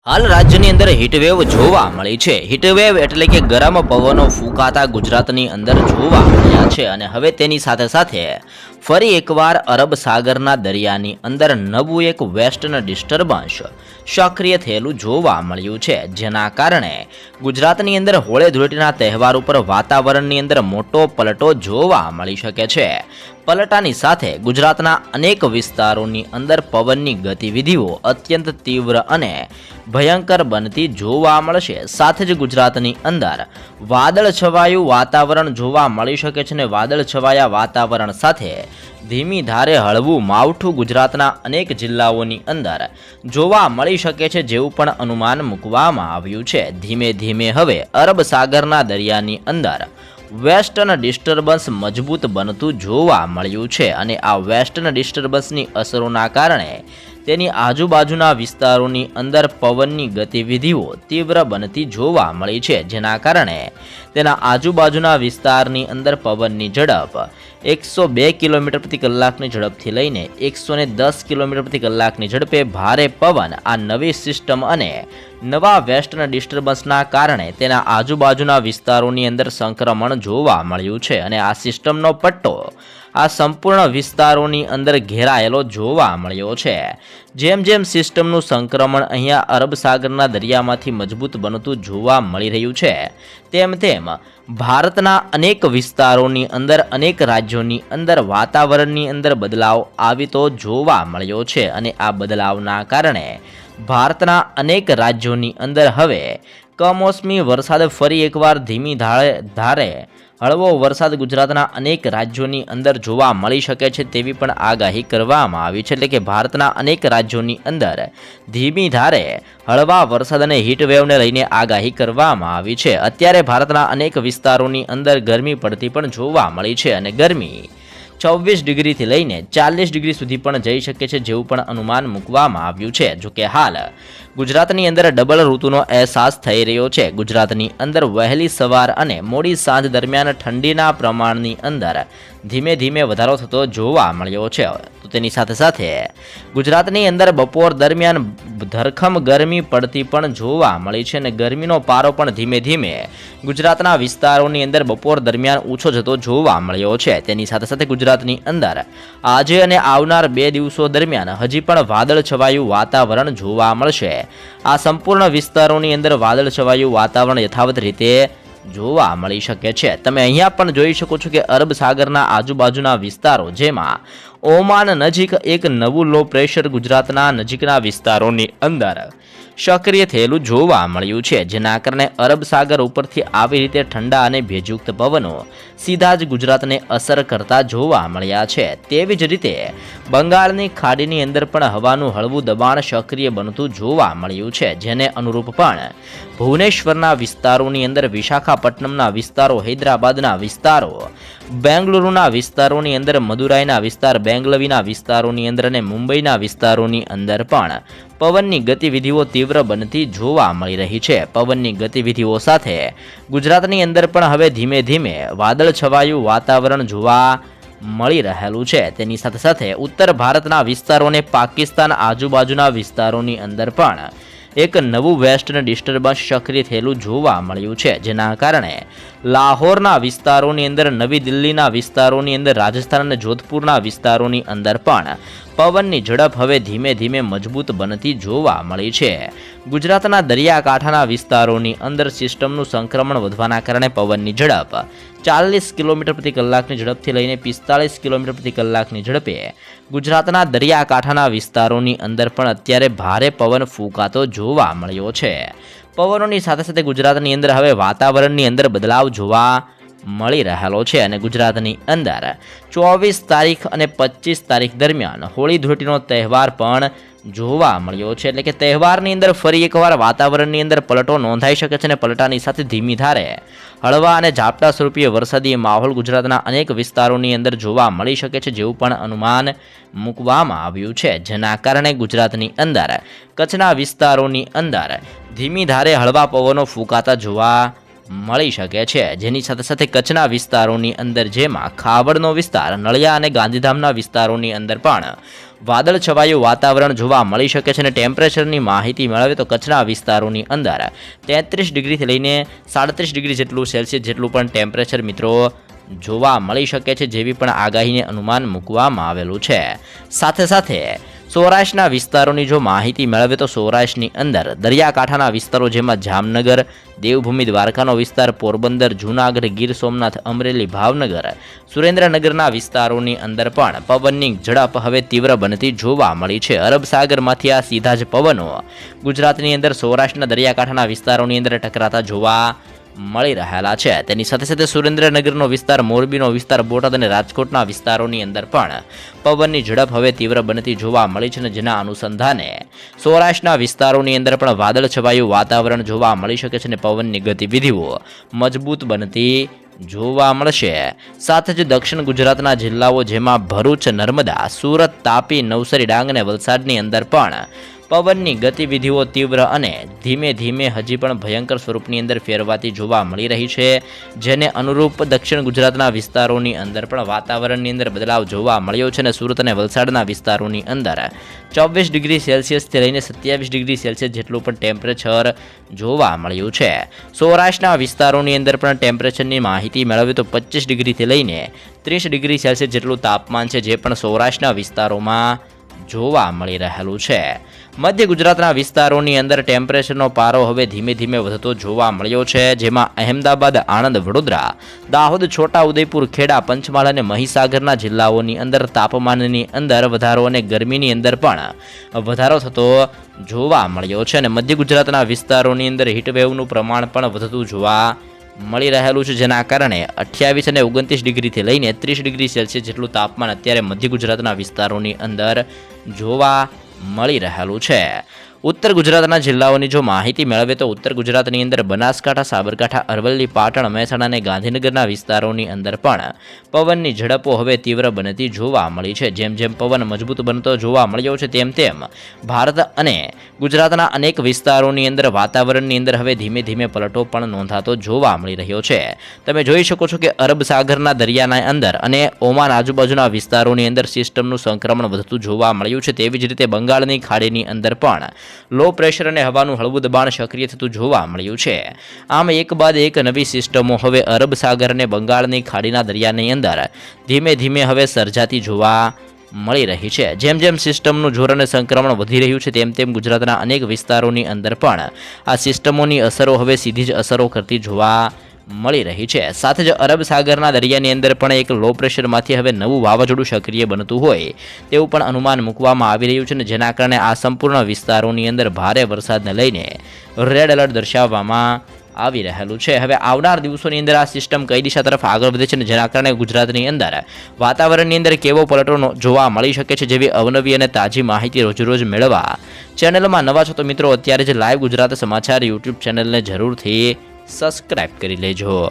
હાલ રાજ્યની અંદર હીટવેવ જોવા મળી છે। હીટવેવ એટલે કે ગરમ પવનો ફૂંકાતા ગુજરાતની અંદર જોવા મળ્યા છે અને હવે તેની સાથે સાથે ફરી એકવાર અરબ સાગરના દરિયાની અંદર નવું એક વેસ્ટર્ન ડિસ્ટર્બન્સ સક્રિય થયેલું જોવા મળ્યું છે, જેના કારણે ગુજરાતની અંદર હોળી ધૂળેટીના તહેવાર ઉપર વાતાવરણની અંદર મોટો પલટો જોવા મળી શકે છે। પલટાની સાથે ગુજરાતના અનેક વિસ્તારોની અંદર પવનની ગતિવિધિઓ અત્યંત તીવ્ર અને ભયંકર બનતી જોવા મળશે। સાથે જ ગુજરાતની અંદર વાદળ છવાયું વાતાવરણ જોવા મળી શકે છે અને વાદળ છવાયા વાતાવરણ સાથે ધીમી ધારે હળવું માવઠું ગુજરાતના અનેક જિલ્લાઓની અંદર જોવા મળી શકે છે, જેવું પણ અનુમાન મૂકવામાં આવ્યું છે। ધીમે ધીમે હવે અરબ સાગરના દરિયાની અંદર વેસ્ટર્ન ડિસ્ટર્બન્સ મજબૂત બનતું જોવા મળ્યું છે અને આ વેસ્ટર્ન ડિસ્ટર્બન્સની અસરોના કારણે તેની આજુબાજુના વિસ્તારોની અંદર પવનની ગતિવિધિઓ તીવ્ર બનતી જોવા મળી છે, જેના કારણે તેના આજુબાજુના વિસ્તારની અંદર પવનની ઝડપ 102 કિલોમીટર પ્રતિ કલાકની ઝડપથી લઈને 110 કિલોમીટર પ્રતિ કલાકની ઝડપે ભારે પવન આ નવી સિસ્ટમ અને નવા વેસ્ટર્ન ડિસ્ટર્બન્સના કારણે તેના આજુબાજુના વિસ્તારોની અંદર સંક્રમણ જોવા મળ્યું છે અને આ સિસ્ટમનો પટ્ટો આ સંપૂર્ણ વિસ્તારોની અંદર ઘેરાયેલો જોવા મળ્યો છે। જેમ જેમ સિસ્ટમનું સંક્રમણ અહીંયા અરબ સાગરના દરિયામાંથી મજબૂત બનતું જોવા મળી રહ્યું છે, તેમ તેમ ભારતના અનેક વિસ્તારોની અંદર અનેક રાજ્યોની અંદર વાતાવરણની અંદર બદલાવ આવીતો જોવા મળ્યો છે અને આ બદલાવના કારણે ભારતના અનેક રાજ્યોની અંદર હવે કમોસમી વરસાદ ફરી એકવાર ધીમી ધારે હળવો વરસાદ ગુજરાતના અનેક રાજ્યોની અંદર જોવા મળી શકે છે તેવી પણ આગાહી કરવામાં આવી છે। એટલે કે ભારતના અનેક રાજ્યોની અંદર ધીમી ધારે હળવા વરસાદ અને હીટવેવને લઈને આગાહી કરવામાં આવી છે। અત્યારે ભારતના અનેક વિસ્તારોની અંદર ગરમી પડતી પણ જોવા મળી છે અને ગરમી 24 ડિગ્રીથી લઈને 40 ડિગ્રી સુધી પણ જઈ શકે છે, જેવું પણ અનુમાન મૂકવામાં આવ્યું છે। જોકે હાલ ગુજરાતની અંદર ડબલ ઋતુનો અહેસાસ થઈ રહ્યો છે। ગુજરાતની અંદર વહેલી સવાર અને મોડી સાંજ દરમિયાન ઠંડીના પ્રમાણની અંદર ધીમે ધીમે વધારો થતો જોવા મળ્યો છે। તો તેની સાથે સાથે ગુજરાતની અંદર બપોર દરમિયાન ધરખમ ગરમી પડતી પણ જોવા મળી છે અને ગરમીનો પારો પણ ધીમે ધીમે ગુજરાતના વિસ્તારોની અંદર બપોર દરમિયાન ઊંચો જતો જોવા મળ્યો છે। તેની સાથે સાથે ગુજરાતની અંદર આજે અને આવનાર 2 દિવસો દરમિયાન હજી પણ વાદળ છવાયું વાતાવરણ જોવા મળશે। આ સંપૂર્ણ વિસ્તારોની અંદર વાદળ છવાયું વાતાવરણ યથાવત રીતે જોવા મળી શકે છે। તમે અહીંયા પણ જોઈ શકો છો કે અરબ સાગરના આજુબાજુના વિસ્તારો, જેમાં ઓમાન નજીક એક નવું લો પ્રેશર ગુજરાતના નજીકના વિસ્તારોની અંદર સક્રિય થયેલું જોવા મળ્યું છે, જેના કારણે અરબ સાગર ઉપરથી આવી રીતે ઠંડા અને ભેજયુક્ત પવનો સીધા જ ગુજરાતને અસર કરતા જોવા મળ્યા છે। તેવી જ રીતે બંગાળની ખાડીની અંદર પણ હવાનું હળવું દબાણ સક્રિય બનતું જોવા મળ્યું છે, જેને અનુરૂપ પણ ભુવનેશ્વરના વિસ્તારોની અંદર, વિશાખાપટ્ટનમના વિસ્તારો, હૈદરાબાદના વિસ્તારો, બેંગલુરુના વિસ્તારોની અંદર, મદુરાઈના વિસ્તાર, બેંગલવીના વિસ્તારોની અંદર અને મુંબઈના વિસ્તારોની અંદર પણ પવનની ગતિવિધિઓ તીવ્ર બનતી જોવા મળી રહી છે। પવનની ગતિવિધિઓ સાથે ગુજરાતની અંદર પણ હવે ધીમે ધીમે વાદળ છવાયું વાતાવરણ જોવા મળી રહેલું છે। તેની સાથે સાથે ઉત્તર ભારતના વિસ્તારો અને પાકિસ્તાન આજુબાજુના વિસ્તારોની અંદર પણ એક નવું વેસ્ટર્ન ડિસ્ટર્બન્સ સક્રિય થયેલું જોવા મળ્યું છે, જેના કારણે લાહોરના વિસ્તારોની અંદર, નવી દિલ્હીના વિસ્તારોની અંદર, રાજસ્થાન અને જોધપુરના વિસ્તારોની અંદર પણ પવનની ઝડપ હવે ધીમે ધીમે મજબૂત બનતી જોવા મળી છે। ગુજરાતના દરિયાકાંઠાના વિસ્તારોની અંદર સિસ્ટમનું સંક્રમણ વધવાના કારણે પવનની ઝડપ 40 કિલોમીટર પ્રતિ કલાકની ઝડપથી લઈને 45 કિલોમીટર પ્રતિ કલાકની ઝડપે ગુજરાતના દરિયાકાંઠાના વિસ્તારોની અંદર પણ અત્યારે ભારે પવન ફૂંકાતો જોવા મળ્યો છે। પવનોની સાથે સાથે ગુજરાતની અંદર હવે વાતાવરણની અંદર બદલાવ જોવા મળી રહેલો છે અને ગુજરાતની અંદર 24 તારીખ અને 25 તારીખ દરમિયાન હોળી ધૂળેટીનો તહેવાર પણ જોવા મળ્યો છે। એટલે કે તહેવારની અંદર ફરી એકવાર વાતાવરણની અંદર પલટો નોંધાઈ શકે છે અને પલટાની સાથે ધીમી ધારે હળવા અને ઝાપટા સ્વરૂપીય વરસાદી માહોલ ગુજરાતના અનેક વિસ્તારોની અંદર જોવા મળી શકે છે, જેવું પણ અનુમાન મૂકવામાં આવ્યું છે, જેના કારણે ગુજરાતની અંદર કચ્છના વિસ્તારોની અંદર ધીમી ધારે હળવા પવનો ફૂંકાતા જોવા મળી શકે છે, જેની સાથે સાથે કચ્છના વિસ્તારોની અંદર જેમાં ખાવડનો વિસ્તાર, નળિયા અને ગાંધીધામના વિસ્તારોની અંદર પણ વાદળ છવાયું વાતાવરણ જોવા મળી શકે છે. અને ટેમ્પરેચરની માહિતી મેળવીએ તો કચ્છના વિસ્તારોની અંદર 33 ડિગ્રીથી લઈને 37 ડિગ્રી જેટલું સેલ્સિયસ જેટલું પણ ટેમ્પરેચર મિત્રો જોવા મળી શકે છે, જેવી પણ આગાહીને અનુમાન મૂકવામાં આવેલું છે. સાથે સાથે સૌરાષ્ટ્રના વિસ્તારોની જો માહિતી મેળવે તો સૌરાષ્ટ્રની અંદર દરિયાકાંઠાના વિસ્તારો જેમાં જામનગર, દેવભૂમિ દ્વારકાનો વિસ્તાર, પોરબંદર, જૂનાગઢ, ગીર સોમનાથ, અમરેલી, ભાવનગર, સુરેન્દ્રનગરના વિસ્તારોની અંદર પણ પવનની ઝડપ હવે તીવ્ર બનતી જોવા મળી છે. અરબ સાગરમાંથી આ સીધા જ પવનો ગુજરાતની અંદર સૌરાષ્ટ્રના દરિયાકાંઠાના વિસ્તારોની અંદર ટકરાતા જોવા મળી રહેલા છે. તેની સાથે સાથે સુરેન્દ્રનગરનો વિસ્તાર, મોરબીનો વિસ્તાર, બોટાદ અને રાજકોટના વિસ્તારોની અંદર પણ પવનની ઝડપ હવે તીવ્ર બનતી જોવા મળી છે. અને જેના અનુસંધાને સૌરાષ્ટ્રના વિસ્તારોની અંદર પણ વાદળ છવાયું વાતાવરણ જોવા મળી શકે છે અને પવનની ગતિવિધિઓ મજબૂત બનતી જોવા મળશે. સાથે જ દક્ષિણ ગુજરાતના જિલ્લાઓ જેમાં ભરૂચ, નર્મદા, સુરત, તાપી, નવસારી, ડાંગ અને વલસાડની અંદર પણ પવનની ગતિવિધિઓ તીવ્ર અને ધીમે ધીમે હજી પણ ભયંકર સ્વરૂપની અંદર ફેરવાતી જોવા મળી રહી છે, જેને અનુરૂપ દક્ષિણ ગુજરાતના વિસ્તારોની અંદર પણ વાતાવરણની અંદર બદલાવ જોવા મળ્યો છે. અને સુરત અને વલસાડના વિસ્તારોની અંદર 24 ડિગ્રી સેલ્સિયસથી લઈને 27 ડિગ્રી સેલ્સિયસ જેટલું પણ ટેમ્પરેચર જોવા મળ્યું છે. સૌરાષ્ટ્રના વિસ્તારોની અંદર પણ ટેમ્પરેચરની માહિતી મેળવીએ તો 25 ડિગ્રીથી લઈને 30 ડિગ્રી સેલ્સિયસ જેટલું તાપમાન છે, જે પણ સૌરાષ્ટ્રના વિસ્તારોમાં જોવા મળી રહેલું છે. મધ્ય ગુજરાતના વિસ્તારોની અંદર ટેમ્પરેચરનો પારો હવે ધીમે ધીમે વધતો જોવા મળ્યો છે, જેમાં અહેમદાબાદ, આણંદ, વડોદરા, દાહોદ, છોટાઉદેપુર, ખેડા, પંચમહાલ અને મહીસાગરના જિલ્લાઓની અંદર તાપમાનની અંદર વધારો અને ગરમીની અંદર પણ વધારો થતો જોવા મળ્યો છે. અને મધ્ય ગુજરાતના વિસ્તારોની અંદર હીટવેવનું પ્રમાણ પણ વધતું જોવા મળી રહેલું છે, જેના કારણે 28 અને 29 ડિગ્રીથી લઈને 30 ડિગ્રી સેલ્સિયસ જેટલું તાપમાન અત્યારે મધ્ય ગુજરાતના વિસ્તારોની અંદર જોવા મળી રહેલું છે. ઉત્તર ગુજરાતના જિલ્લાઓની જો માહિતી મેળવે તો ઉત્તર ગુજરાતની અંદર બનાસકાંઠા, સાબરકાંઠા, અરવલ્લી, પાટણ, મહેસાણા અને ગાંધીનગરના વિસ્તારોની અંદર પણ પવનની ઝડપો હવે તીવ્ર બનતી જોવા મળી છે. જેમ જેમ પવન મજબૂત બનતો જોવા મળ્યો છે તેમ તેમ ભારત અને ગુજરાતના અનેક વિસ્તારોની અંદર વાતાવરણની અંદર હવે ધીમે ધીમે પલટો પણ નોંધાતો જોવા મળી રહ્યો છે. તમે જોઈ શકો છો કે અરબ સાગરના દરિયાના અંદર અને ઓમાન આજુબાજુના વિસ્તારોની અંદર સિસ્ટમનું સંક્રમણ વધતું જોવા મળ્યું છે. તેવી જ રીતે બંગાળની ખાડીની અંદર પણ લો પ્રેશર અને હવાનું હળવું દબાણ સક્રિય થતું જોવા મળ્યું છે. આમ એક બાદ એક નવી સિસ્ટમો હવે અરબ સાગર અને બંગાળની ખાડીના દરિયાની અંદર ધીમે ધીમે હવે સર્જાતી જોવા મળી રહી છે. જેમ જેમ સિસ્ટમનું જોર અને સંક્રમણ વધી રહ્યું છે તેમ તેમ ગુજરાતના અનેક વિસ્તારોની અંદર પણ આ સિસ્ટમોની અસરો હવે સીધી જ અસરો કરતી જોવા મળી રહી છે. સાથે જ અરબ સાગરના દરિયાની અંદર પણ એક લો પ્રેશરમાંથી હવે નવું વાવાઝોડું સક્રિય બનતું હોય તેવું પણ અનુમાન મૂકવામાં આવી રહ્યું છે, અને જેના કારણે આ સંપૂર્ણ વિસ્તારોની અંદર ભારે વરસાદને લઈને રેડ એલર્ટ દર્શાવવામાં આવી રહેલું છે. હવે આવનાર દિવસોની અંદર આ સિસ્ટમ કઈ દિશા તરફ આગળ વધે છે અને જેના કારણે ગુજરાતની અંદર વાતાવરણની અંદર કેવો પલટો જોવા મળી શકે છે, જેવી અવનવી અને તાજી માહિતી રોજરોજ મેળવવા ચેનલમાં નવા છો તો મિત્રો અત્યારે જ લાઈવ ગુજરાત સમાચાર યુટ્યુબ ચેનલને જરૂરથી સબસ્ક્રાઇબ કરી લેજો.